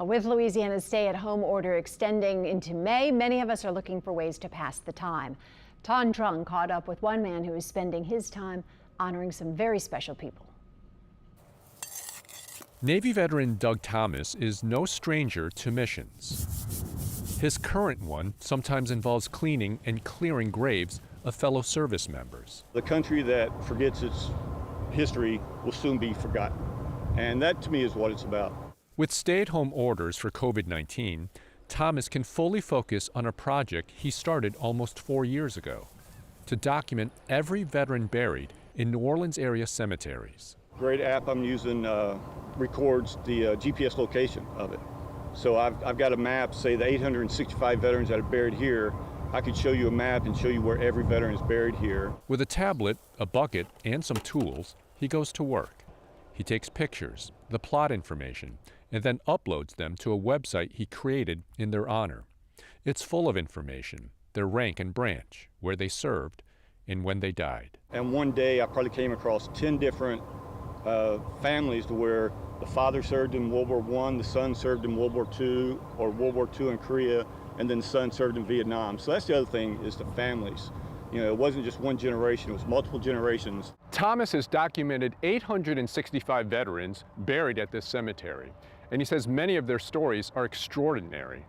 With Louisiana's stay-at-home order extending into May, many of us are looking for ways to pass the time. Tan Trung caught up with one man who is spending his time honoring some very special people. Navy veteran Doug Thomas is no stranger to missions. His current one sometimes involves cleaning and clearing graves of fellow service members. The country that forgets its history will soon be forgotten. And that, to me, is what it's about. With stay-at-home orders for COVID-19, Thomas can fully focus on a project he started almost 4 years ago to document every veteran buried in New Orleans area cemeteries. Great app I'm using records the GPS location of it. So I've got a map, say the 865 veterans that are buried here. I could show you a map and show you where every veteran is buried here. With a tablet, a bucket, and some tools, he goes to work. He takes pictures, the plot information, and then uploads them to a website he created in their honor. It's full of information, their rank and branch, where they served, and when they died. And one day I probably came across 10 different families to where the father served in World War I, the son served in World War II, or World War II in Korea, and then the son served in Vietnam. So that's the other thing, is the families. You know, it wasn't just one generation, it was multiple generations. Thomas has documented 865 veterans buried at this cemetery, and he says many of their stories are extraordinary.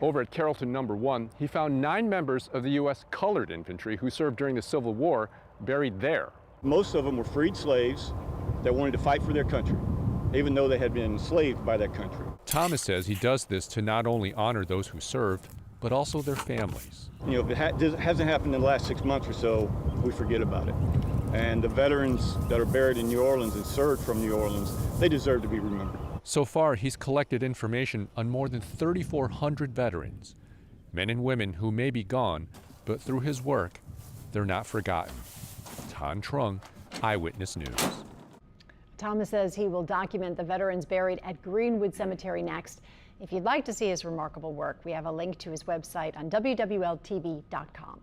Over at Carrollton No. 1, he found 9 members of the U.S. Colored Infantry who served during the Civil War buried there. Most of them were freed slaves that wanted to fight for their country, even though they had been enslaved by that country. Thomas says he does this to not only honor those who served, but also their families. You know, if it hasn't happened in the last 6 months or so, we forget about it. And the veterans that are buried in New Orleans and served from New Orleans, they deserve to be remembered. So far, he's collected information on more than 3,400 veterans, men and women who may be gone, but through his work, they're not forgotten. Tan Trung, Eyewitness News. Thomas says he will document the veterans buried at Greenwood Cemetery next. If you'd like to see his remarkable work, we have a link to his website on WWLTV.com.